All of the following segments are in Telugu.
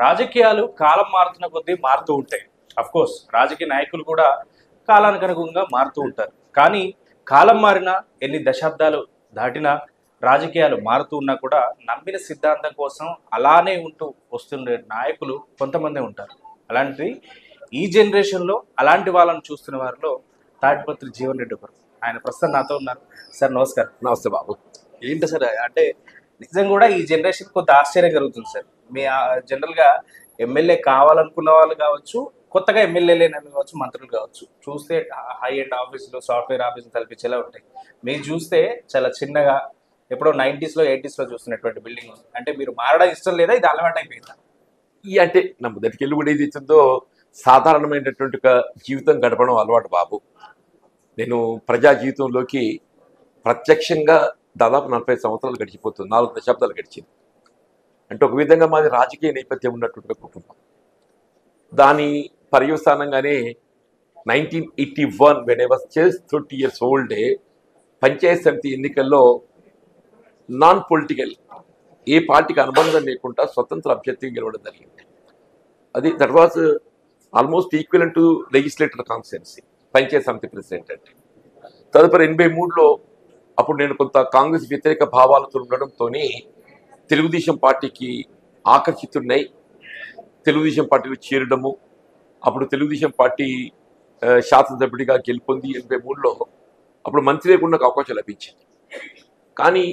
రాజకీయాలు కాలం మారుతున్న కొద్దీ మారుతూ ఉంటాయి. కోర్స్ రాజకీయ నాయకులు కూడా కాలానికి అనుగుణంగా మారుతూ ఉంటారు. కానీ కాలం మారినా, ఎన్ని దశాబ్దాలు దాటినా, రాజకీయాలు మారుతూ ఉన్నా కూడా నమ్మిన సిద్ధాంతం కోసం అలానే ఉంటూ వస్తుండే నాయకులు కొంతమంది ఉంటారు. అలాంటి ఈ జనరేషన్లో అలాంటి వాళ్ళని చూస్తున్న వారిలో తాడిపత్రి జీవన్ రెడ్డి ఒకరు. ఆయన ప్రస్తుతం నాతో ఉన్నారు. సార్ నమస్కారం. నమస్తే బాబు. ఏంటి సార్ అంటే నిజంగా కూడా ఈ జనరేషన్ కొంత ఆశ్చర్యం కలుగుతుంది సార్. మీ జనరల్గా ఎమ్మెల్యే కావాలనుకున్న వాళ్ళు కావచ్చు, కొత్తగా ఎమ్మెల్యే లేని కావచ్చు, మంత్రులు కావచ్చు, చూస్తే హై ఎండ్ ఆఫీసులు, సాఫ్ట్వేర్ ఆఫీసులు తలపించేలా ఉంటాయి. మీరు చూస్తే చాలా చిన్నగా ఎప్పుడో 90s లో 80s లో చూస్తున్నటువంటి బిల్డింగ్. అంటే మీరు మారడం ఇష్టం లేదా, ఇది అలవాటు అయిపోయిందా? ఈ అంటే నా మొదటికెళ్ళి కూడా ఏది ఇచ్చిందో సాధారణమైనటువంటి ఒక జీవితం గడపడం అలవాటు బాబు. నేను ప్రజా జీవితంలోకి ప్రత్యక్షంగా దాదాపు 40 సంవత్సరాలు గడిచిపోతుంది. 4 దశాబ్దాలు గడిచింది. అంటే ఒక విధంగా మాది రాజకీయ నేపథ్యం ఉన్నటువంటి కుటుంబం. దాని పర్యవసానంగానే 1981 when I was just 30 years old, Panchayat సమితి ఎన్నికల్లో నాన్ పొలిటికల్ ఏ పార్టీకి అనుబంధం లేకుండా స్వతంత్ర అభ్యర్థిగా గెలవడం జరిగింది. అది that was almost equivalent to legislator constituency, Panchayat సమితి ప్రెసిడెంట్ అంటే. తదుపరి 83లో అప్పుడు నేను కొంత కాంగ్రెస్ వ్యతిరేక భావాలతో ఉండడంతో తెలుగుదేశం పార్టీకి ఆకర్షితున్నాయి. తెలుగుదేశం పార్టీలో చేరడము, అప్పుడు తెలుగుదేశం పార్టీ శాసనసభ్యుడిగా గెలుపొంది 83లో అప్పుడు మంత్రి లేకుండా అవకాశం లభించింది. కానీ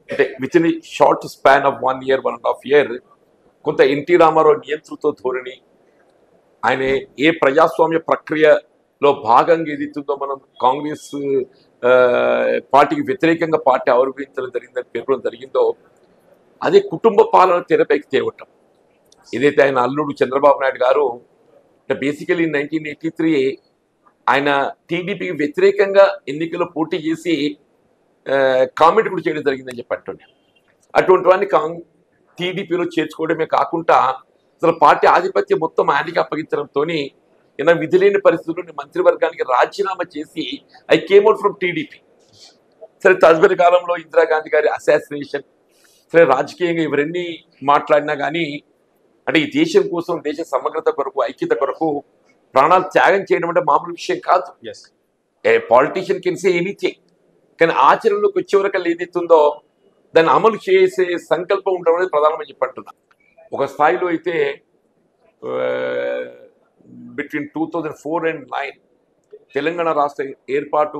అంటే with in short span of 1 year 1.5 years కొంత ఎన్టీ రామారావు నియంతృత్వ ధోరణి, ఆయన ఏ ప్రజాస్వామ్య ప్రక్రియలో భాగంగా ఏదైతుందో మనం కాంగ్రెస్ పార్టీకి వ్యతిరేకంగా పార్టీ ఆవిర్భవించడం జరిగిందని పేర్కొనడం జరిగిందో, అదే కుటుంబ పాలన తెరపైకి తేవటం. ఏదైతే ఆయన అల్లుడు చంద్రబాబు నాయుడు గారు బేసికలీ 1983 ఆయన టీడీపీకి వ్యతిరేకంగా ఎన్నికల్లో పోటీ చేసి కామెంట్ కూడా చేయడం జరిగిందని చెప్పి అంటున్నాను. అటువంటి వాడిని టీడీపీలో చేర్చుకోవడమే కాకుండా అసలు పార్టీ ఆధిపత్యం మొత్తం ఆయనకి అప్పగించడంతో ఈయన విధి లేని పరిస్థితుల్లో మంత్రివర్గానికి రాజీనామా చేసి I came out from TDP. సరే తదుపరి కాలంలో ఇందిరాగాంధీ గారి అసాసినేషన్, సరే రాజకీయంగా ఇవన్నీ మాట్లాడినా కానీ అంటే ఈ దేశం కోసం, దేశ సమగ్రత కొరకు, ఐక్యత కొరకు ప్రాణాలు త్యాగం చేయడం అంటే మామూలు విషయం కాదు. ఏ పాలిటీషియన్ కెన్ సే ఎనీథింగ్, కానీ ఆచరణలోకి వచ్చే వరకు ఏదైతుందో దాన్ని అమలు చేసే సంకల్పం ఉండడం అనేది ప్రధానమని చెప్పంటున్నా. ఒక స్థాయిలో అయితే బిట్వీన్ 2004 and 2009 తెలంగాణ రాష్ట్ర ఏర్పాటు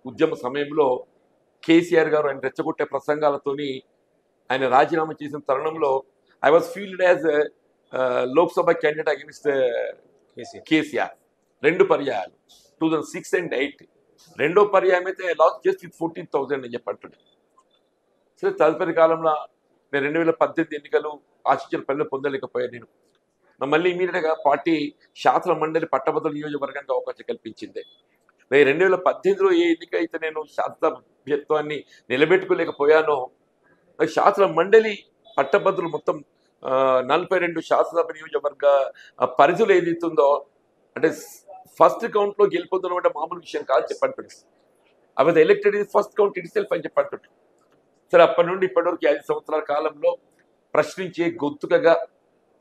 ఉద్యమ సమయంలో కేసీఆర్ గారు ఆయన రెచ్చగొట్టే ప్రసంగాలతోని ఆయన రాజీనామా చేసిన తరుణంలో I was field as Lok Sabha candidate against KCR 2 పర్యాయాలు 2006 and 2008. రెండో పర్యాయం అయితే లాస్ట్ జస్ట్ విత్ 14,000 అని చెప్పంటున్నాను. సరే తదుపరి కాలంలో నేను 2018 ఎన్నికలు ఆశించిన పనులు పొందలేకపోయాను. నేను మళ్ళీ ఇమీడియట్గా పార్టీ శాసన మండలి పట్టభద్రుల నియోజకవర్గానికి అవకాశం కల్పించింది. 2018లో ఏ ఎన్నిక అయితే నేను శాసనసభ్యత్వాన్ని నిలబెట్టుకోలేకపోయానో, శాసన మండలి పట్టభద్రులు మొత్తం 42 శాసనసభ నియోజకవర్గ పరిధిలో ఏదైతుందో అంటే ఫస్ట్ కౌంట్లో గెలుపొందడం అంటే మామూలు విషయం కాదు చెప్పండి. అవి ఎలక్టెడ్ ఇది ఫస్ట్ కౌంట్ ఇట్ సెల్ఫ్ అని చెప్పండి. సరే అప్పటి నుండి ఇప్పటివరకు 5 సంవత్సరాల కాలంలో ప్రశ్నించే గొంతుకగా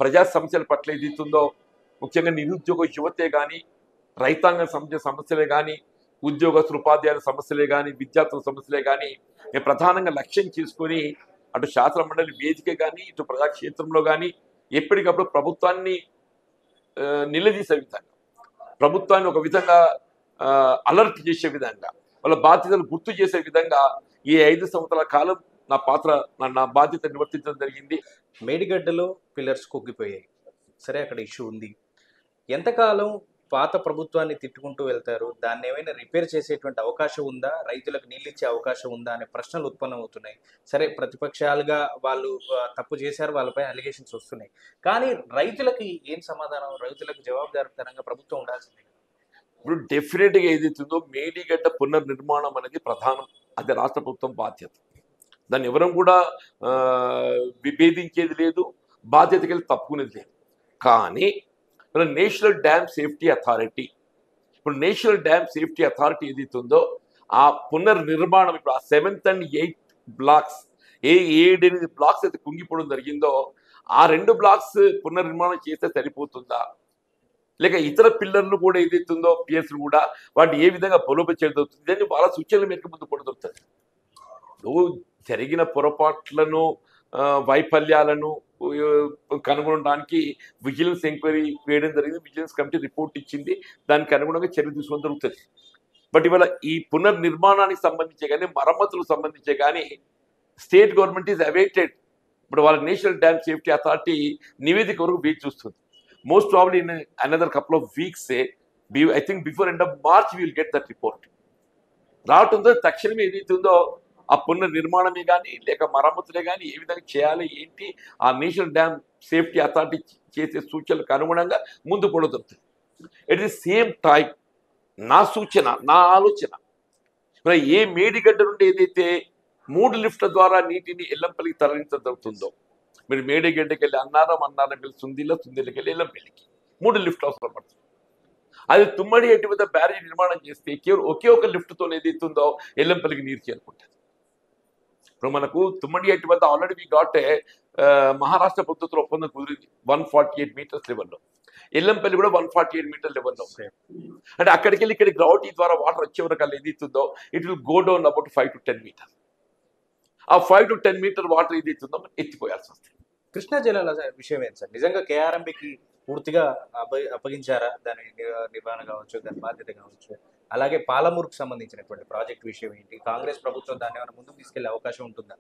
ప్రజా సమస్యల పట్ల ఏదైతుందో, ముఖ్యంగా నిరుద్యోగ యువతే కానీ, రైతాంగం సంబంధించిన సమస్యలే కానీ, ఉద్యోగస్తులు ఉపాధ్యాయుల సమస్యలే కానీ, విద్యార్థుల సమస్యలే కానీ నేను ప్రధానంగా లక్ష్యం చేసుకొని అటు శాసన మండలి వేదిక కానీ, ఇటు ప్రజాక్షేత్రంలో కానీ ఎప్పటికప్పుడు ప్రభుత్వాన్ని నిలదీసే విధంగా, ప్రభుత్వాన్ని ఒక విధంగా అలర్ట్ చేసే విధంగా, వాళ్ళ బాధ్యతలు గుర్తు చేసే విధంగా ఈ 5 సంవత్సరాల కాలం నా బాధ్యత నిర్వర్తించడం జరిగింది. మేడిగడ్డలో పిల్లర్స్ కుంగిపోయాయి. సరే అక్కడ ఇష్యూ ఉంది. ఎంతకాలం పాత ప్రభుత్వాన్ని తిట్టుకుంటూ వెళ్తారు? దాన్ని ఏమైనా రిపేర్ చేసేటువంటి అవకాశం ఉందా? రైతులకు నీళ్ళు ఇచ్చే అవకాశం ఉందా అనే ప్రశ్నలు ఉత్పన్నమవుతున్నాయి. సరే ప్రతిపక్షాలుగా వాళ్ళు తప్పు చేశారు, వాళ్ళపై అలిగేషన్స్ వస్తున్నాయి. కానీ రైతులకి ఏం సమాధానం? రైతులకు జవాబుదారీతనంగా ప్రభుత్వం ఉండాల్సిందే. ఇప్పుడు డెఫినెట్గా ఏదైతుందో మేడిగడ్డ పునర్నిర్మాణం అనేది ప్రధానం. అది రాష్ట్ర ప్రభుత్వం బాధ్యత. దాన్ని ఎవరం కూడా విభేదించేది లేదు, బాధ్యతకి వెళ్ళి తప్పుకునేది లేదు. కానీ నేషనల్ డ్యామ్ సేఫ్టీ అథారిటీ, ఇప్పుడు నేషనల్ డ్యామ్ సేఫ్టీ అథారిటీ ఏదైతుందో ఆ పునర్నిర్మాణం, ఇప్పుడు ఆ 7th and 8th blocks, A 7-8 blocks అయితే కుంగిపోవడం జరిగిందో ఆ 2 బ్లాక్స్ పునర్నిర్మాణం చేస్తే సరిపోతుందా, లేక ఇతర పిల్లర్లు కూడా ఏదైతుందో పిఎస్లు కూడా వాటి ఏ విధంగా బలోపేతం ఇదని వాళ్ళ సూచనల మేరకు ముందు పడుతుంది. నువ్వు జరిగిన పొరపాట్లను వైఫల్యాలను కనుగొనడానికి విజిలెన్స్ ఎంక్వైరీ వేయడం జరిగింది. విజిలెన్స్ కమిటీ రిపోర్ట్ ఇచ్చింది, దానికి అనుగుణంగా చర్య తీసుకోవడం జరుగుతుంది. బట్ ఇవాళ ఈ పునర్నిర్మాణానికి సంబంధించే కానీ మరమ్మతులకు సంబంధించే కానీ స్టేట్ గవర్నమెంట్ ఈజ్ అవైటెడ్. ఇప్పుడు వాళ్ళ నేషనల్ డ్యామ్ సేఫ్టీ అథారిటీ నివేదిక వరకు వేచి చూస్తుంది. Most probably in another couple of weeks I think before end of March will get that report. రావడంతో తక్షణమే ఏదైతుందో ఆ పునర్నిర్మాణమే కానీ లేక మరమ్మతులే కానీ ఏ విధంగా చేయాలి ఏంటి ఆ నేషనల్ డ్యామ్ సేఫ్టీ అథారిటీ చేసే సూచనలకు అనుగుణంగా ముందు పడుతుంది. ఎట్ ది సేమ్ టైం నా సూచన, నా ఆలోచన, ఏ మేడిగడ్డ నుండి ఏదైతే 3 లిఫ్ట్ల ద్వారా నీటిని ఎల్లంపల్లికి తరలించడం జరుగుతుందో, మీరు మేడిగడ్డకి వెళ్ళి అన్నారం వెళ్ళి సుందిల్లకి వెళ్ళి ఎల్లంపల్లికి 3 లిఫ్ట్లు అవసరం పడుతుంది. అది తుమ్మడి ఎటు వద్ద బ్యారేజ్ నిర్మాణం చేస్తే కేవలం ఒకే ఒక లిఫ్ట్తో ఏదైతుందో ఎల్లంపల్లికి నీరు చేరుకుంటుంది. ఇప్పుడు మనకు తుమ్మడి ఎటు వద్ద ఆల్రెడీ వీ గాట్ మహారాష్ట్ర ప్రభుత్వంతో ఒప్పందం కుదిరింది 148 మీటర్స్ లెవెల్లో. ఎల్లంపల్లి కూడా 148 మీటర్ లెవెల్లో. అంటే అక్కడికి వెళ్ళి ఇక్కడికి గ్రౌండ్ ద్వారా వాటర్ వచ్చే వరకు అలా ఏదైతుందో it will go down about 5 to 10 metres. ఆ 5 to 10 మీటర్ వాటర్ ఏదైతుందో మనం ఎత్తిపోయాల్సి వస్తుంది. కృష్ణా జలాల విషయం ఏంటి సార్? నిజంగా కేఆర్ఎంబికి పూర్తిగా అప్పగించారా దాని నిర్వహణ కావచ్చు, దాని బాధ్యత కావచ్చు? అలాగే పాలమూరుకు సంబంధించినటువంటి ప్రాజెక్ట్ విషయం ఏంటి? కాంగ్రెస్ ప్రభుత్వం దాన్ని ఏమైనా ముందుకు తీసుకెళ్లే అవకాశం ఉంటుందా?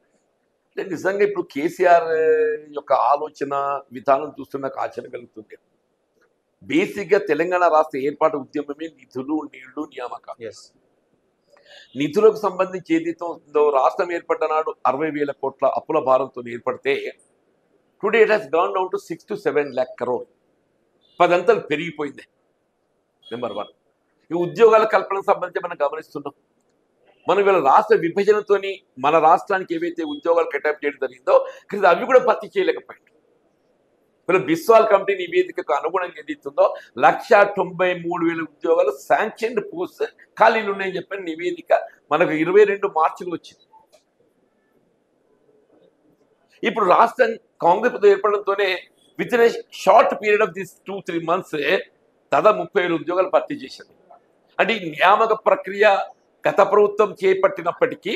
నిజంగా ఇప్పుడు కేసీఆర్ యొక్క ఆలోచన విధానం చూస్తే నాకు ఆశ్చర్యం కలుగుతుంది. బేసిక్గా తెలంగాణ రాష్ట్ర ఏర్పాటు ఉద్యమమే నిధులు, నీళ్లు, నియామకాలు. నిధులకు సంబంధించి ఏదైతే ఉందో రాష్ట్రం ఏర్పడ్డ నాడు 60,000 కోట్ల అప్పుల భారంతో ఏర్పడితే today it has gone down to 6 to 7 lakh crore. 10 అంతలు పెరిగిపోయింది. నెంబర్ 1. ఈ ఉద్యోగాల కల్పనకు సంబంధించి మనం గమనిస్తున్నాం. మనం వీళ్ళ రాష్ట్ర విభజనతోని మన రాష్ట్రానికి ఏవైతే ఉద్యోగాలు కేటాయింపు చేయడం జరిగిందో అవి కూడా భర్తీ చేయలేకపోయింది. వీళ్ళ బిస్వాల్ కమిటీ నివేదికకు అనుగుణంగా ఏదైతుందో 193,000 ఉద్యోగాలు శాంక్షన్డ్ పోస్ట్ ఖాళీలు ఉన్నాయని చెప్పిన నివేదిక మనకు 22 మార్చిలో వచ్చింది. ఇప్పుడు రాష్ట్రం కాంగ్రెస్ ఏర్పడంతోనే with in a short period of this 2-3 months దాదాపు 30,000 ఉద్యోగాలు భర్తీ చేశారు. అంటే ఈ నియామక ప్రక్రియ గత ప్రభుత్వం చేపట్టినప్పటికీ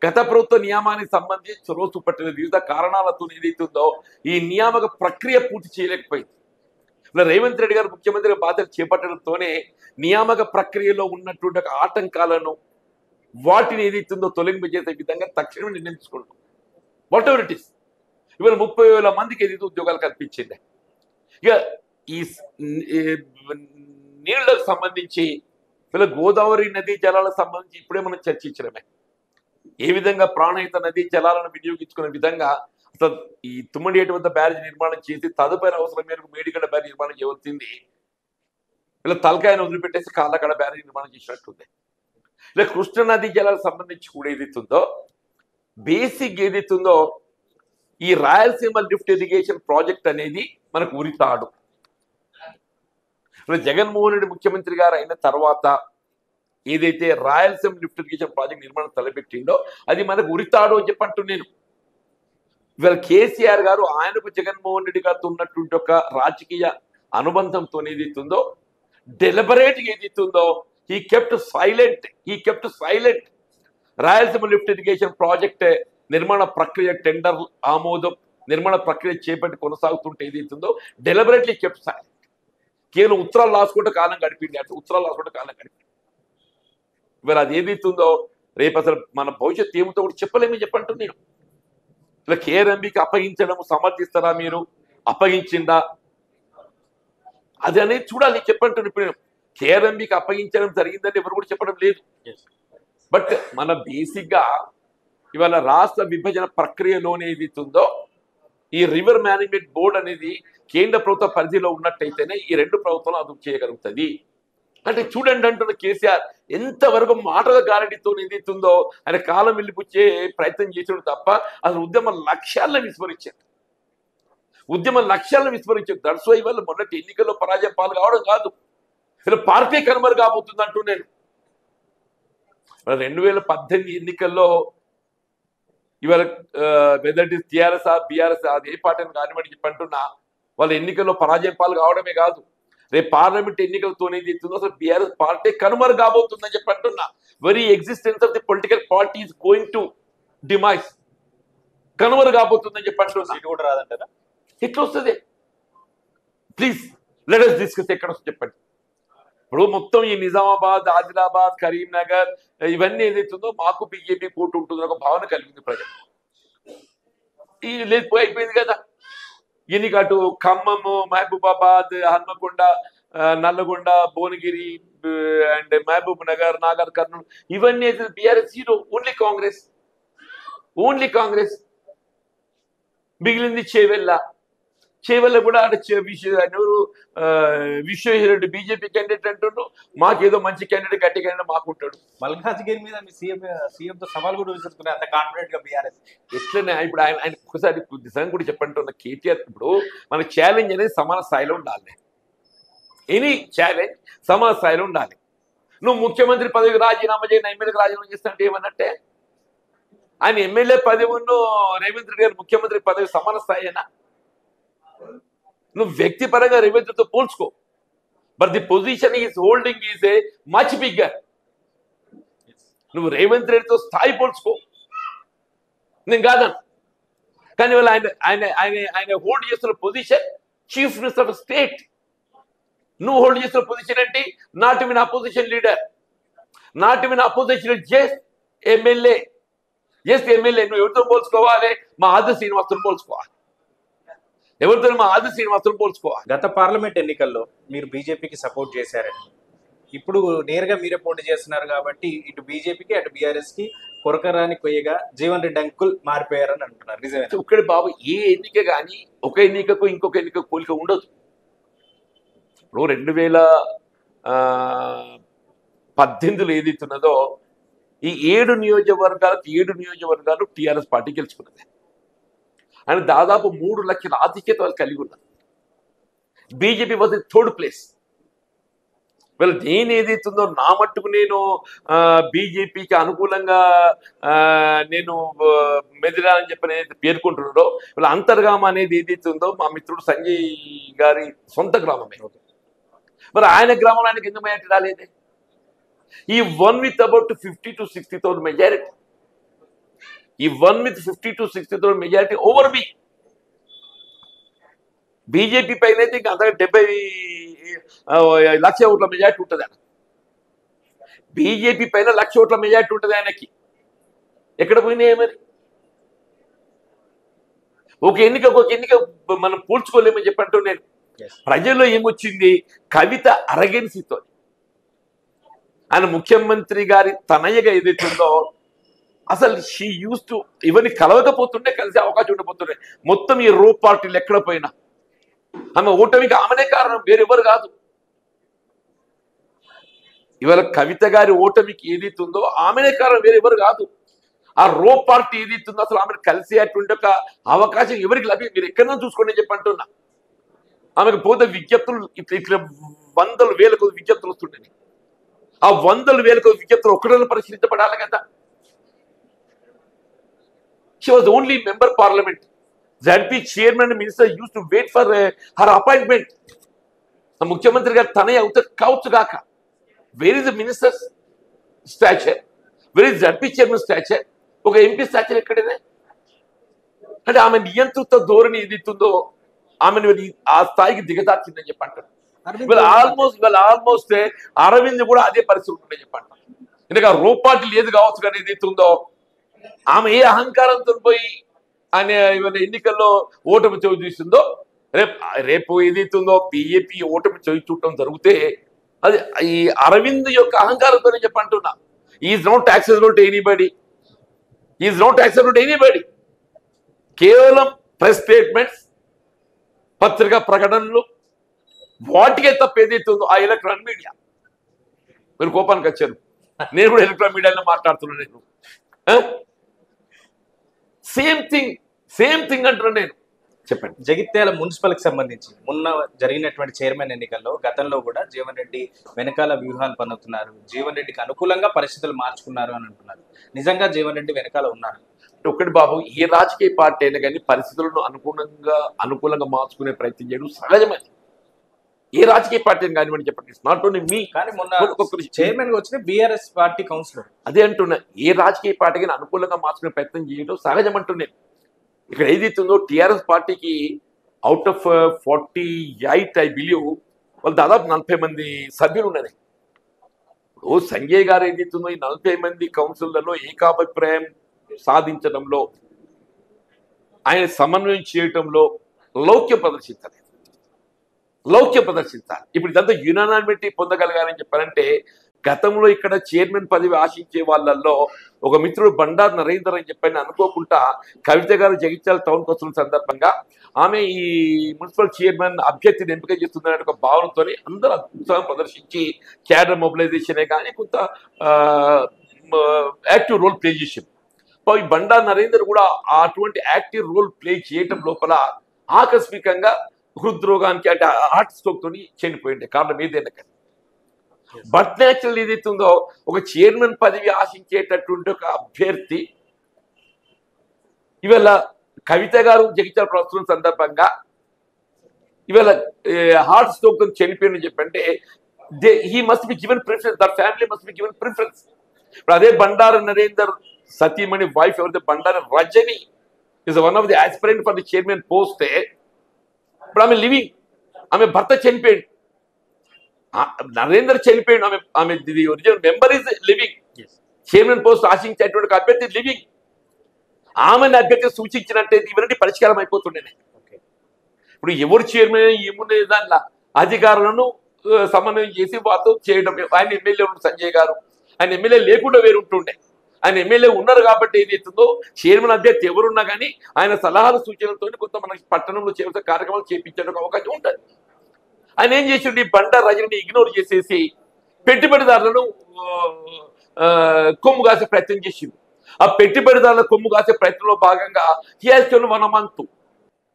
గత ప్రభుత్వ నియామానికి సంబంధించి చొరవ చూపట్టిన వివిధ కారణాలతో ఏదైతుందో ఈ నియామక ప్రక్రియ పూర్తి చేయలేకపోయింది. ఇలా రేవంత్ రెడ్డి గారు ముఖ్యమంత్రిగా బాధ్యత చేపట్టడంతోనే నియామక ప్రక్రియలో ఉన్నటువంటి ఆటంకాలను వాటిని ఏదైతుందో తొలగింపజేసే విధంగా తక్షణమే నిర్ణయం తీసుకుంటాం. What ever it is. ఇవాళ 30,000 మందికి ఏదైతే ఉద్యోగాలు కల్పించింది. ఇక ఈ నీళ్లకు సంబంధించి ఇలా గోదావరి నదీ జలాలకు సంబంధించి ఇప్పుడే మనం చర్చించడమే. ఏ విధంగా ప్రాణహిత నదీ జలాలను వినియోగించుకునే విధంగా అసలు ఈ తుమ్మడియేటి వద్ద బ్యారేజ్ నిర్మాణం చేసి తదుపరి అవసరం మేరకు మేడిగడ్డ బ్యారేజ్ నిర్మాణం చేయవలసింది ఇలా తలకాయను వదిలిపెట్టేసి కాళ్ళకడ బ్యారేజ్ నిర్మాణం చేసినట్టుంది. ఇలా కృష్ణ నదీ జలాలకు సంబంధించి కూడా ఏదైతుందో బేసిక్ ఏదైతుందో ఈ రాయలసీమ లిఫ్ట్ ఇరిగేషన్ ప్రాజెక్ట్ అనేది మనకు ఉరితాడు. జగన్మోహన్ రెడ్డి ముఖ్యమంత్రి గారు అయిన తర్వాత ఏదైతే రాయలసీమ లిఫ్ట్ ఇరిగేషన్ ప్రాజెక్ట్ నిర్మాణం తలపెట్టిండో అది మనకు ఉరితాడు అని చెప్పంటూ నేను ఇవాళ కేసీఆర్ గారు ఆయనకు జగన్మోహన్ రెడ్డి గారితో ఉన్నటువంటి ఒక రాజకీయ అనుబంధంతో ఏదైతుందో డెలిబరేట్గా ఏదైతుందో he kept silent. Rayalaseema lift irrigation project నిర్మాణ ప్రక్రియ టెండర్ ఆమోదం నిర్మాణ ప్రక్రియ చేపట్టి కొనసాగుతుంటే ఏదైతుందో డెలిబరేట్లీ కెప్ట్ సైలెంట్. కేవలం ఉత్తరాలు రాసుకుంటే కాలం గడిపింది. ఇవాళ అది ఏదైతుందో రేపు అసలు మన భవిష్యత్తు ఏమిటో కూడా చెప్పలేమని చెప్పంటూ నేను ఇలా కేఆర్ఎంబికి అప్పగించడం సమర్థిస్తారా, మీరు అప్పగించిందా అది అనేది చూడాలి చెప్పంటున్నాను. ఇప్పుడు కేఆర్ఎంబికి అప్పగించడం జరిగిందని ఎవరు కూడా చెప్పడం లేదు. బట్ మన బేసిక్గా ఇవాళ రాష్ట్ర విభజన ప్రక్రియలోనే ఏదైతుందో ఈ రివర్ మేనేజ్మెంట్ బోర్డు అనేది కేంద్ర ప్రభుత్వ పరిధిలో ఉన్నట్టయితేనే ఈ 2 ప్రభుత్వాలు అదుపు చేయగలుగుతుంది. అంటే చూడండి అంటున్న కేసీఆర్ ఎంతవరకు మాటల గ్యారెంటీతో ఏదైతుందో ఆయన కాలం వెళ్ళిపుచ్చే ప్రయత్నం చేసాడు తప్ప అసలు ఉద్యమ లక్ష్యాలను విస్మరించారు. దట్స్ వై వల్ల మొన్నటి ఎన్నికల్లో పరాజయ పాలు కావడం కాదు, ఇలా పార్టీ కనుమరు కాబోతుంది అంటూ నేను 2018 ఎన్నికల్లో ఇవాళ whether it is TRS BRS అది ఏ పార్టీ అని కానివ్వండి చెప్పంటున్నా వాళ్ళ ఎన్నికల్లో పరాజయం పాలు కావడమే కాదు, రేపు పార్లమెంట్ ఎన్నికలతోనే ఇస్తుందో అసలు బీఆర్ఎస్ పార్టీ కనుమరు కాబోతుందని చెప్పంటున్నా. Very existence of the political party is going to demise, కనుమరు కాబోతుందని చెప్పంటున్నా. సీటు కూడా రాదంటారా? ఎట్లా వస్తుంది? Please let us discuss. ఎక్కడ వస్తుంది చెప్పండి. ఇప్పుడు మొత్తం ఈ నిజామాబాద్, ఆదిలాబాద్, కరీంనగర్ ఇవన్నీ ఏదైతుందో మాకు బీజేపీ కోర్టు ఉంటుందని ఒక భావన కలిగింది ప్రజలు. ఈ లేదు అయిపోయింది కదా. ఎన్నిక అటు ఖమ్మము, మహబూబాబాద్, హన్మకొండ, నల్లగొండ, భువనగిరి అండ్ మహబూబ్ నగర్, నాగర్ కర్నూలు ఇవన్నీ అయితే బీఆర్ఎస్ జీరో, ఓన్లీ కాంగ్రెస్. మిగిలింది చేవెళ్ళ కూడా ఎవరు విశ్వేశ్వరరెడ్డి బీజేపీ క్యాండిడేట్ అంటుండ్రు, మాకేదో మంచి క్యాండిడేట్ గట్టి క్యాండిడేట్ మాకుంటాడు. మల్కాజ్గిరి మీద మీ సీఎంతో సవాల్ కూడా విసురుతున్నారు అంత కాన్ఫిడెంట్ గా బీఆర్ఎస్. ఎట్లనే ఇప్పుడు ఆయన ఒకసారి నిజంగా కూడా చెప్పంటున్న కేటీఆర్, ఇప్పుడు మన ఛాలెంజ్ అనేది సమాన స్థాయిలో ఉండాలి. ఎనీ ఛాలెంజ్ సమాన స్థాయిలో ఉండాలి. నువ్వు ముఖ్యమంత్రి పదవికి రాజీనామా చేయను, ఎమ్మెల్యేకి రాజీనామా చేస్తానంటే ఏమన్నట్టే? ఆయన ఎమ్మెల్యే పదవిను రేవంత్ రెడ్డి గారు ముఖ్యమంత్రి పదవి సమాన స్థాయినా? నువ్వు వ్యక్తిపరంగా రేవంత్ రెడ్డితో పోల్చుకో, but the position is holding is a much bigger. నువ్వు రేవంత్ రెడ్డితో స్థాయి పోల్చుకో, నేను కాదను. కానీ వాళ్ళు ఆయన హోల్డ్ చేస్తున్న position chief minister of state. నువ్వు హోల్డ్ చేస్తున్న పొజిషన్ ఏంటి? Not even opposition leader, not even opposition just MLA. నువ్వు ఎవరితో పోల్చుకోవాలి? మా ఆది శ్రీనివాసులు పోల్చుకోవాలి. ఎవరితో? మా ఆది శ్రీనివాసులు పోల్చుకోవాలి. గత పార్లమెంట్ ఎన్నికల్లో మీరు బీజేపీకి సపోర్ట్ చేశారని, ఇప్పుడు నేరుగా మీరే పోటీ చేస్తున్నారు కాబట్టి ఇటు బీజేపీకి అటు బీఆర్ఎస్ కి కొరకరాని కొయ్యగా జీవన్ రెడ్డి అంకుల్ మారిపోయారని అంటున్నారు. నిజమే ఇక్కడ బాబు, ఏ ఎన్నిక కానీ ఒక ఎన్నికకు ఇంకొక ఎన్నిక పోలిక ఉండదు. ఇప్పుడు 2018లో ఏదైతున్నదో ఈ 7 నియోజకవర్గాలు టీఆర్ఎస్ పార్టీ గెలుచుకున్నది. ఆయన దాదాపు 3 లక్షల ఆధిక్యత వాళ్ళు కలిగి ఉన్నారు. BJP was in 3rd place. వీళ్ళు నేను ఏదైతుందో నా మట్టుకు నేను బీజేపీకి అనుకూలంగా నేను మెదిలాలని చెప్పి ఏదైతే పేర్కొంటున్నారో, వీళ్ళ అంతర్గామ అనేది ఏదైతే ఉందో మా మిత్రుడు సంజయ్ గారి సొంత గ్రామమే. మరి ఆయన గ్రామంలో ఆయనకి ఎందుకు మెజారిటీ రాలేదే? ఈ one with about 50 to 60,000 majority. ఈ 1 with 50 to 60,000 majority over BJP పైన అయితే ఇంకా అంతగా 70 లక్ష ఓట్ల మెజారిటీ ఉంటుంది. ఆయన బీజేపీ పైన 1,00,000 ఓట్ల మెజారిటీ ఉంటుంది ఆయనకి. ఎక్కడ పోయినాయి మరి? ఒక ఎన్నిక మనం పూడ్చుకోలేమని చెప్పంటూ నేను. ప్రజల్లో ఏమొచ్చింది? కవిత అరగెన్సీతో ఆయన ముఖ్యమంత్రి గారి తనయ్యగా ఏదైతుందో అసలు షీ యూస్ టు ఇవన్నీ కలవకపోతుండే, కలిసే అవకాశం ఉండబోతుండే. మొత్తం ఈ రో పార్టీలు ఎక్కడ పోయినా ఆమె ఓటమికి ఆమెనే కారణం, వేరెవరు కాదు. ఇవాళ కవిత గారి ఓటమికి ఏదైతుందో ఆమెనే కారణం, వేరెవరు కాదు. ఆ రో పార్టీ ఏదైతుందో అసలు ఆమెను కలిసేటువంటి ఒక అవకాశం ఎవరికి మీరు ఎక్కడన్నా చూసుకోండి చెప్పంటున్నా. ఆమెకు పోతే విజ్ఞప్తులు ఇట్లా 100,000 కొద్ది విజ్ఞప్తులు వస్తుండే. ఆ 100,000 కొద్ది విజ్ఞప్తులు ఒక్కడైనా పరిశీలించబడాలి కదా. She was only member parliament. ZP chairman and minister used to wait for her appointment. The ముఖ్యమంత్రి గారు తనే అవుతారు కావచ్చు గాక. Where is the minister's stature? Where is ZP chairman stature? ఒక ఎంపీ స్టాచర్ ఎక్కడనే? అంటే ఆమె నియంత్రిత ధోరణి ఏదిస్తుందో ఆమెను ఆ స్థాయికి దిగదార్చిందని చెప్పంటారు. వీళ్ళు ఆల్మోస్ట్ అరవింద్ కూడా అదే పరిస్థితి ఉంటుందని చెప్పంటారు. ఎందుకంటే రో పార్టీ లేదు కావచ్చు కానీ ఏదైతుందో ఆమె ఏ అహంకారంతో పోయి ఆయన ఇవాళ ఎన్నికల్లో ఓటమి చవి చూస్తుందో, రేపు ఏదైతుందో బీజేపీ ఓటమి చవి చూడటం జరిగితే అది ఈ అరవింద్ యొక్క అహంకారంతోనే చెప్పంటున్నా. Is not accessible to anybody. కేవలం ప్రెస్ స్టేట్మెంట్స్, పత్రికా ప్రకటనలు, వాటికే తప్ప ఏదైతుందో ఆ ఎలక్ట్రానిక్ మీడియా. మీరు కోపానికి వచ్చారు, నేను కూడా ఎలక్ట్రానిక్ మీడియాలో మాట్లాడుతున్నాను. నేను సేమ్ థింగ్ అంటున్నాను. నేను చెప్పండి. జగిత్యాల మున్సిపల్కి సంబంధించి మొన్న జరిగినటువంటి చైర్మన్ ఎన్నికల్లో గతంలో కూడా జీవన్ రెడ్డి వెనకాల వ్యూహాలు పన్నుతున్నారు, జీవన్ రెడ్డికి అనుకూలంగా పరిస్థితులు మార్చుకున్నారు అని అంటున్నారు. నిజంగా జీవన్ రెడ్డి వెనకాల ఉన్నారు? ఒకటి బాబు, ఏ రాజకీయ పార్టీ అయినా కానీ పరిస్థితులను అనుకూలంగా మార్చుకునే ప్రయత్నం చేయడం సహజమే. ఏ రాజకీయ పార్టీ కానివ్వండి చెప్పండి, నాట్ ఓన్లీ మీ. కానీ మొన్న చైర్మన్ గా వచ్చిన బీఆర్ఎస్ పార్టీ కౌన్సిలర్ అదే అంటున్నా, ఏ రాజకీయ పార్టీకి అనుకూలంగా మార్చుకునే ప్రయత్నం చేయడం సహజం అంటున్నాను. ఇక్కడ ఏదైతుందో టీఆర్ఎస్ పార్టీకి అవుట్ ఆఫ్ 48 ఐ బిలీవ్ వాళ్ళు దాదాపు 40 మంది సభ్యులు ఉన్నది. ఇప్పుడు సంజయ్ గారు ఏదైతుందో ఈ 40 మంది కౌన్సిలర్లో ఏకాభిప్రాయం సాధించడంలో, ఆయన సమన్వయం చేయటంలో లౌక్యం ప్రదర్శించాలి. ఇప్పుడు ఇదంతా యునానిమిటీ పొందగలగాలని చెప్పారంటే, గతంలో ఇక్కడ చైర్మన్ పదవి ఆశించే వాళ్ళల్లో ఒక మిత్రుడు బండారు నరేందర్ అని చెప్పని అనుకోకుండా కవిత గారు జగిత్యాల టౌన్కి వస్తున్న సందర్భంగా ఆమె ఈ మున్సిపల్ చైర్మన్ అభ్యర్థిని ఎంపిక చేస్తుందనే ఒక భావనతో అందరూ ఉత్సాహం ప్రదర్శించి క్యాడర్ మొబిలైజేషనే కానీ కొంత యాక్టివ్ రోల్ ప్లే చేసింది. ఈ బండారు నరేందర్ కూడా అటువంటి యాక్టివ్ రోల్ ప్లే చేయటం లోపల ఆకస్మికంగా హృద్రోగానికి అంటే హార్ట్ స్ట్రోక్ తోని చనిపోయింది. కారణం ఏదైనా కానీ బట్ న్యాచురల్ ఏదైతే ఉందో ఒక చైర్మన్ పదవి ఆశించేటటువంటి ఒక అభ్యర్థి ఇవాళ కవిత గారు జగిత్యాల ప్రస్తుతం సందర్భంగా ఇవాళ హార్ట్ స్ట్రోక్ తో చనిపోయిందని చెప్పంటే he must be given preference, that family must be given preference. ఇప్పుడు అదే బండారు నరేందర్ సతీమణి వైఫ్ ఎవరైతే Bandaru Rajani is one of the aspirant for the chairman పోస్టే ఇప్పుడు ఆమె లివింగ్, ఆమె భర్త చనిపోయాడు, నరేందర్ చనిపోయాడు, ఆమె the original member is living. Chairman post ఆశించేటువంటి అభ్యర్థి లివింగ్. ఆమెను అభ్యర్థి సూచించినట్టే ఇవన్నీ పరిష్కారం అయిపోతుండే. ఇప్పుడు ఎవరు చైర్మన్ ఏముండే దానిలో అధికారులను సమన్వయం చేసి వారితో చేయడం. ఆయన ఎమ్మెల్యే సంజయ్ గారు, ఆయన ఎమ్మెల్యే లేకుండా వేరుంటుండే, ఆయన ఎమ్మెల్యే ఉన్నారు కాబట్టి ఏదైతుందో చైర్మన్ అభ్యర్థి ఎవరున్నా కానీ ఆయన సలహాలు సూచనలతో కొంత మనకి పట్టణంలో చేసే కార్యక్రమాలు చేయించడానికి అవకాశం ఉంటుంది. ఆయన ఏం చేసిండు, ఈ బండారు రజని ఇగ్నోర్ చేసేసి పెట్టుబడిదారులను కొమ్ము కాసే ప్రయత్నం చేసిండు. ఆ పెట్టుబడిదారుల కొమ్ము కాసే ప్రయత్నంలో భాగంగా టీఆర్ఎస్ 1 మంత్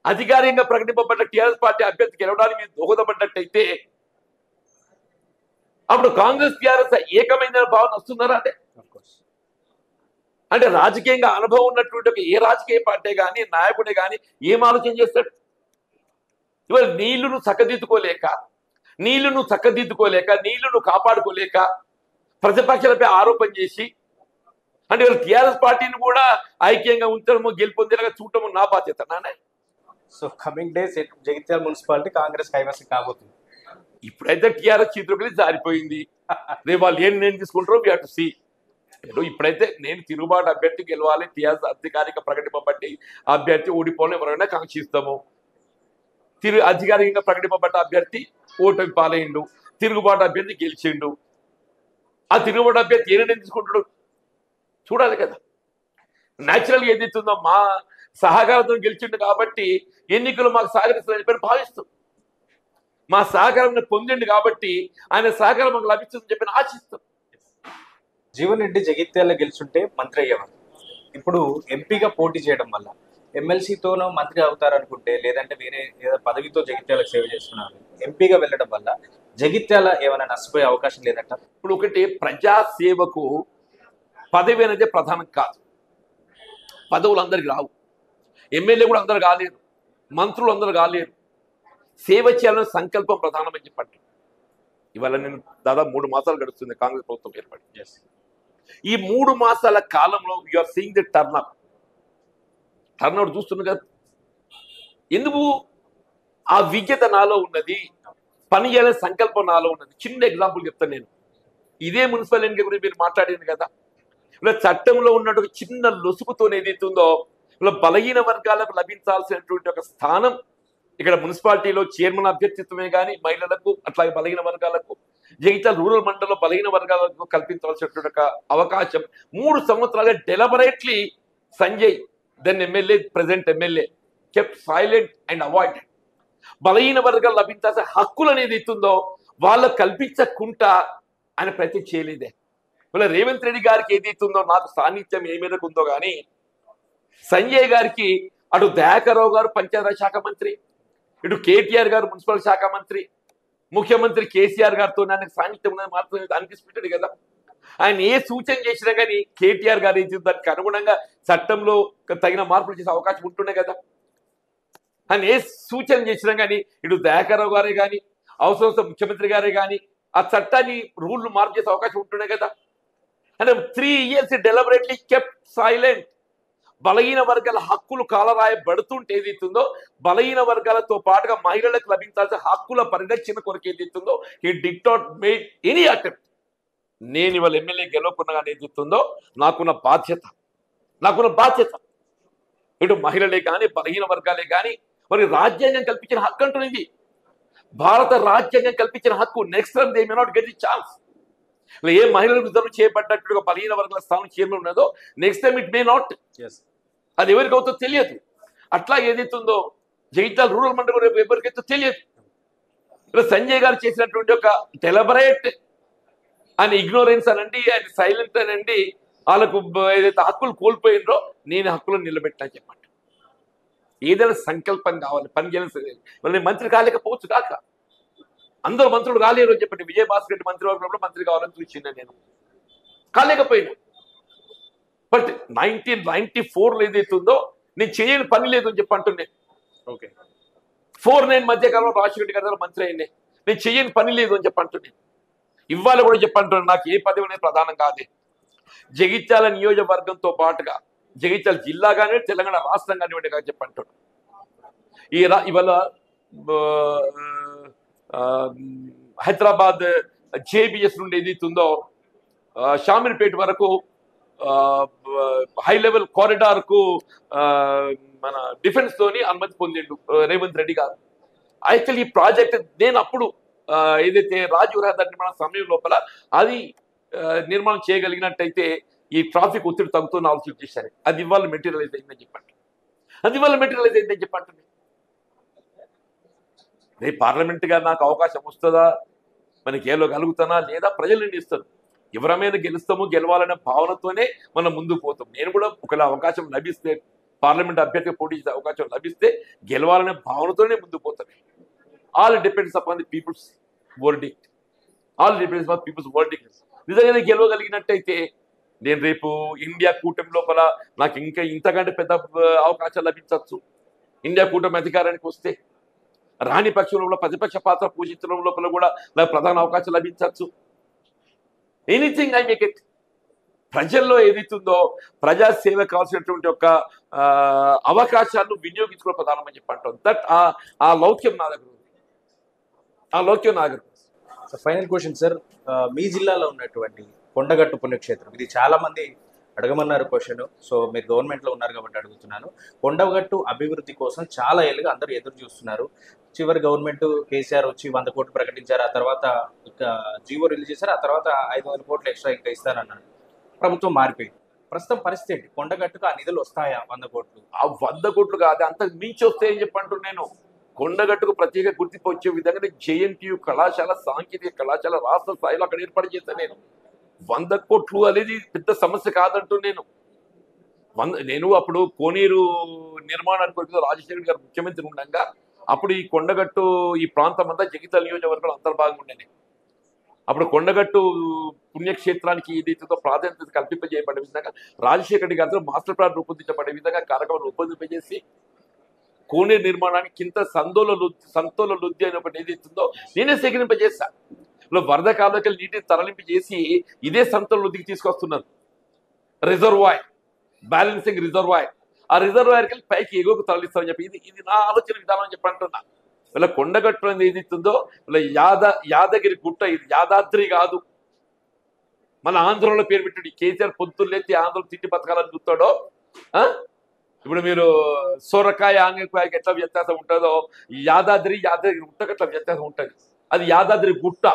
అధికారికంగా ప్రకటింపబడ్డ టీఆర్ఎస్ పార్టీ అభ్యర్థి గెలవడానికి దోహదపడ్డట్టయితే అప్పుడు కాంగ్రెస్ టీఆర్ఎస్ ఏకమైన భావన వస్తున్నారా? అంటే రాజకీయంగా అనుభవం ఉన్నటువంటి ఏ రాజకీయ పార్టీ కానీ నాయకుడే కానీ ఏం ఆలోచన చేస్తాడు? ఇవాళ నీళ్లను చక్కదిద్దుకోలేక నీళ్లను కాపాడుకోలేక ప్రతిపక్షాలపై ఆరోపణ చేసి అంటే ఇవాళ టీఆర్ఎస్ పార్టీని కూడా ఐక్యంగా ఉంచడము గెలుపొందేలాగా చూడటము నా బాధ్యత నానే. So coming days Jagtial municipality Congress కైవసం కాబోతుంది. ఇప్పుడైతే టీఆర్ఎస్ చేతులకి జారిపోయింది. రేపు వాళ్ళు ఏం నేను తీసుకుంటారో వి హావ్ టు సీ. ఇప్పుడైతే నేను తిరుగుబాటు అభ్యర్థి గెలవాలి, టీఆర్ఎస్ అధికారిక ప్రకటింపబట్టి అభ్యర్థి ఓడిపోవాలని ఎవరైనా కాంక్షిస్తాము. అధికారికంగా ప్రకటింపబడ్డ అభ్యర్థి ఓటమి పాలైండు, తిరుగుబాటు అభ్యర్థి గెలిచిండు. ఆ తిరుగుబాటు అభ్యర్థి ఏ నిర్ణయం తీసుకుంటాడు చూడాలి కదా. న్యాచురల్గా ఏదైతుందో మా సహకారంతో గెలిచిండు కాబట్టి ఎన్నికలు మాకు సహకరిస్తుందని భావిస్తాం. మా సహకారం పొందిండు కాబట్టి ఆయన సహకారం మాకు లభిస్తుందని చెప్పి ఆశిస్తాం. జీవన్ రెడ్డి జగిత్యాల గెలుచుంటే మంత్రి అయ్యేవారు. ఇప్పుడు ఎంపీగా పోటీ చేయడం వల్ల ఎమ్మెల్సీతోనో మంత్రి అవుతారనుకుంటే, లేదంటే వేరే ఏదో పదవితో జగిత్యాలకు సేవ చేస్తున్నారు, ఎంపీగా వెళ్ళడం వల్ల జగిత్యాల ఏమైనా నష్టపోయే అవకాశం లేదంట? ఇప్పుడు ఒకటి, ప్రజాసేవకు పదవి అనేది ప్రధానం కాదు. పదవులు అందరికి రావు. ఎమ్మెల్యే కూడా అందరు కాలేరు, మంత్రులు అందరు కాలేరు. సేవ చేయాలనే సంకల్పం ప్రధానమని చెప్పండి. ఇవాళ నేను దాదాపు 3 మాసాలు గడుస్తుంది కాంగ్రెస్ ప్రభుత్వం ఏర్పడి. ఈ 3 మాసాల కాలంలో యూఆర్ సీయింగ్ ది టర్న్అవుట్ చూస్తున్నా కదా. ఎందుకు? ఆ విజ్ఞత నాలో ఉన్నది, పని చేయాలనే సంకల్పం నాలో ఉన్నది. చిన్న ఎగ్జాంపుల్ చెప్తాను నేను. ఇదే మున్సిపల్ ఎన్నిక గురించి మీరు మాట్లాడింది కదా, ఇలా చట్టంలో ఉన్నట్టు చిన్న లొసుకుతో ఏదైతుందో ఇలా బలహీన వర్గాలకు లభించాల్సినటువంటి ఒక స్థానం ఇక్కడ మున్సిపాలిటీలో చైర్మన్ అభ్యర్థిత్వమే కానీ మహిళలకు అట్లాగే బలహీన వర్గాలకు, జగిత్యాల రూరల్ మండలంలో బలహీన వర్గాలకు కల్పించవలసినటువంటి ఒక అవకాశం 3 సంవత్సరాలుగా deliberately Sanjay then MLA present MLA kept silent and avoided. బలహీన వర్గాలు లభించాల్సిన హక్కులు అనేది ఇస్తుందో వాళ్ళకు కల్పించకుండా ఆయన ప్రయత్నం చేయలేదే. ఇలా రేవంత్ రెడ్డి గారికి ఏదైతుందో నాకు సాన్నిధ్యం ఏ మేరకు ఉందో కానీ సంజయ్ గారికి అటు దయాకర్రావు గారు పంచాయతీరాజ్ శాఖ మంత్రి, ఇటు కేటీఆర్ గారు మున్సిపల్ శాఖ మంత్రి, ముఖ్యమంత్రి కేసీఆర్ గారితో నాకు సాన్నిధ్యం ఉన్నది మాత్రం అనిపిస్తుంటాడు కదా. ఆయన ఏ సూచన చేసినా కానీ కేటీఆర్ గారు దానికి అనుగుణంగా చట్టంలో తగిన మార్పులు చేసే అవకాశం ఉంటుండే కదా. ఆయన ఏ సూచన చేసినా కానీ ఇటు దయాకర్రావు గారే కానీ అవసరం ముఖ్యమంత్రి గారే కానీ ఆ చట్టాన్ని రూల్ను మార్పు చేసే అవకాశం ఉంటుండే కదా. అంటే 3 years డెలిబరేట్లీ కెప్ట్ సైలెంట్. బలహీన వర్గాల హక్కులు కాలరాయబడుతుంటే ఏదైతుందో, బలహీన వర్గాలతో పాటుగా మహిళలకు లభించాల్సిన హక్కుల పరిరక్షణ కొరకు ఏదైతుందో ఈ did not made any attempt. నేను ఇవాళ ఎమ్మెల్యే గెలవకుండా ఏదైతుందో నాకున్న బాధ్యత ఇటు మహిళలే కానీ బలహీన వర్గాలే కానీ మరి రాజ్యాంగం కల్పించిన హక్కు అంటున్నది. భారత రాజ్యాంగం కల్పించిన హక్కు. Next time they may not get the chance. ఏ మహిళలకు రిజర్వ్ చేయబడ్డట్టుగా బలహీన వర్గాల స్థానం చేయడం ఉన్నదో next time it may not. అది ఎవరికి అవుతుందో తెలియదు. అట్లా ఏదైతుందో జగిత్యాల రూరల్ మండలం రేపు ఎవరికైతే తెలియదు. ఇలా సంజయ్ గారు చేసినటువంటి ఒక డెలిబరేట్ ఆయన ఇగ్నోరెన్స్ అనండి, ఆయన సైలెంట్ అనండి, వాళ్ళకు ఏదైతే హక్కులు కోల్పోయినరో నేను హక్కులను నిలబెట్టినా చెప్పండి. ఏదైనా సంకల్పం కావాలి, పని చేయాల్సింది. మళ్ళీ మంత్రి కాలేకపోవచ్చు కాక అందరూ మంత్రులు కాలేరు అని చెప్పండి. విజయభాస్కర్ రెడ్డి మంత్రి వర్గంలో మంత్రి కావాలని చూసిందా నేను, కాలేకపోయినా. బట్ 1994లో ఏదైతుందో నేను చేయని పని లేదు అని చెప్పి అంటున్నాను. ఓకే 49 మధ్యకాలంలో రాజశేఖర గారు మంత్రి అయింది, నేను చేయని పని లేదు అని చెప్పి అంటున్నాను. ఇవాళ కూడా చెప్పంటున్నాను, నాకు ఏ పదవి అనేది ప్రధానం కాదు. జగిత్యాల నియోజకవర్గంతో పాటుగా జగిత్యాల జిల్లా కానివ్వండి, తెలంగాణ రాష్ట్రం కానివ్వండి కానీ చెప్పంటున్నాను. ఇవాళ హైదరాబాద్ జేబిఎస్ నుండి ఏదైతుందో షామీర్పేట వరకు హై లెవెల్ కారిడార్ కు మన డిఫెన్స్ తోని అనుమతి పొందిండు రేవంత్ రెడ్డి గారు. యాక్చువల్లీ ఈ ప్రాజెక్ట్ నేను అప్పుడు ఏదైతే రాజీవ్ రహదారి నిర్మాణ సమయం లోపల అది నిర్మాణం చేయగలిగినట్టయితే ఈ ట్రాఫిక్ ఒత్తిడి తగ్గుతున్న ఆలోచన చేశారు. అది ఇవాళ మెటీరియలైజ్ అయిందని చెప్పండి. రేపు పార్లమెంట్ గా నాకు అవకాశం వస్తుందా, మనకి ఏలో కలుగుతానా లేదా ప్రజలు నిర్ణయిస్తారు. ఎవరమైనా గెలుస్తామో గెలవాలనే భావనతోనే మనం ముందుకు పోతాం. నేను కూడా ఒకవేళ అవకాశం లభిస్తే, పార్లమెంట్ అభ్యర్థిగా పోటీ చేసే అవకాశం లభిస్తే గెలవాలనే భావనతోనే ముందుకు పోతాను. All depends upon the people's verdict. నిజంగానే గెలవగలిగినట్టయితే నేను రేపు ఇండియా కూటమి లోపల నాకు ఇంకా ఇంతకంటే పెద్ద అవకాశాలు లభించవచ్చు. ఇండియా కూటమి అధికారానికి వస్తే రాణి పక్షంలో ప్రతిపక్ష పాత్ర పోషించడం లోపల కూడా నాకు ప్రధాన అవకాశం లభించవచ్చు. Anything I make it. ప్రజల్లో ఏదైతుందో ప్రజాసేవ కావాల్సినటువంటి ఒక అవకాశాలను వినియోగించుకోవడం ప్రధానమని చెప్పంటాం. దట్ ఆ లౌక్యం నా దగ్గర ఉంది. ఫైనల్ క్వశ్చన్ సార్, మీ జిల్లాలో ఉన్నటువంటి కొండగట్టు పుణ్యక్షేత్రం, ఇది చాలా మంది అడగమన్నారు క్వశ్చన్. సో మీరు గవర్నమెంట్లో ఉన్నారు కాబట్టి అడుగుతున్నాను. కొండగట్టు అభివృద్ధి కోసం చాలా ఏళ్ళుగా అందరూ ఎదురు చూస్తున్నారు. చివరి గవర్నమెంట్ కేసీఆర్ వచ్చి 100 కోట్లు ప్రకటించారు. ఆ తర్వాత ఇక జీవో రిలీజ్ చేశారు. ఆ తర్వాత 500 కోట్లు ఎక్స్ట్రా ఇంకా ఇస్తారన్నారు. ప్రభుత్వం మారిపోయింది. ప్రస్తుతం పరిస్థితి ఏంటి? కొండగట్టుకు ఆ నిధులు వస్తాయా? 100 కోట్లు? ఆ 100 కోట్లు కాదు, అంతకు మించి వస్తాయని చెప్పంటున్నాను నేను. కొండగట్టుకు ప్రత్యేక గుర్తింపు వచ్చే విధంగా జేఎన్టీయు కళాశాల, సాంకేతిక కళాశాల రాష్ట్ర స్థాయిలో అక్కడ ఏర్పాటు చేశాను నేను. 100 కోట్లు అనేది పెద్ద సమస్య కాదంటూ నేను అప్పుడు కోనేరు నిర్మాణానికి వచ్చి రాజశేఖర్ గారు ముఖ్యమంత్రి ఉండగా అప్పుడు ఈ కొండగట్టు ఈ ప్రాంతం అంతా జగిత్యాల నియోజకవర్గంలో అంతర్భాగం ఉండేది. అప్పుడు కొండగట్టు పుణ్యక్షేత్రానికి ఏదైతే ప్రాధాన్యత కల్పింపజేయబడే విధంగా రాజశేఖర్ గారితో మాస్టర్ ప్లాన్ రూపొందించబడే విధంగా కార్యక్రమం రూపొందింపజేసి కోనేరు నిర్మాణానికి కింద సంతోల లుద్ది అని ఒకటి ఏదైతుందో నేనే సేకరింపజేస్తా. వరద కాలంలో నీటిని తరలింపు చేసి ఇదే సంతోల లుద్దికి తీసుకొస్తున్నారు. Reservoir, balancing reservoir. ఆ రిజర్వాయర్కి వెళ్ళి పైకి ఎగువకు తరలిస్తారని చెప్పి ఇది నా ఆలోచన విధానం అని చెప్పి అంటున్నా. వీళ్ళ కొండగట్టు అనేది ఏదైతుందో వీళ్ళ యాదగిరి గుట్ట, ఇది యాదాద్రి కాదు. మన ఆంధ్రలో పేరు పెట్టాడు కేసీఆర్. పొద్దున్న లేచి ఆంధ్రలో తిండి బతకాలని చూస్తాడో, ఇప్పుడు మీరు సొరకాయ ఆంగకాయకి ఎట్లా వ్యత్యాసం ఉంటుందో యాదాద్రి గుట్టకు ఎట్లా వ్యత్యాసం ఉంటుంది. అది యాదాద్రి గుట్ట,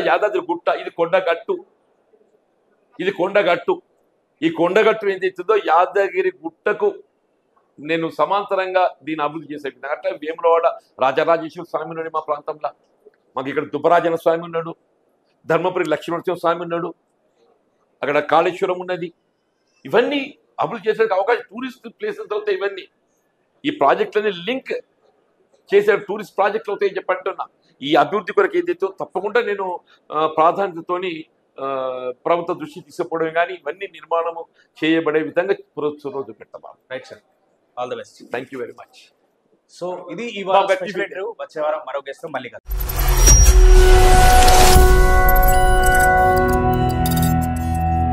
యాదాద్రి గుట్ట. ఇది కొండగట్టు. ఈ కొండగట్టు ఏదైతుందో యాదగిరి గుట్టకు నేను సమాంతరంగా దీన్ని అభివృద్ధి చేసే విధంగా. అట్లా వేములవాడ రాజరాజేశ్వర స్వామి ఉన్నాడు మా ప్రాంతంలో, మాకు ఇక్కడ దుబ్బరాజన స్వామి ఉన్నాడు, ధర్మపురి లక్ష్మణస్వామి స్వామి ఉన్నాడు, అక్కడ కాళేశ్వరం ఉన్నది. ఇవన్నీ అభివృద్ధి చేసే అవకాశం టూరిస్ట్ ప్లేసెస్ అవుతాయి ఇవన్నీ. ఈ ప్రాజెక్టులని లింక్ చేసే టూరిస్ట్ ప్రాజెక్టులు అవుతాయని చెప్పి అంటున్నా. ఈ అభివృద్ధి కొరకు ఏదైతే తప్పకుండా నేను ప్రాధాన్యతతోని ప్రభుత్వ దృష్టి తీసుకుపోవడం కానీ ఇవన్నీ నిర్మాణము చేయబడే విధంగా రోజు పెట్టాలి. Right sir, all the best. Thank you very much. So ఇది ఈ వారం స్పెషల్ ఇంటర్వ్యూ. వచ్చే వారం మరో గెస్ట్ మళ్ళీ కలుద్దాం.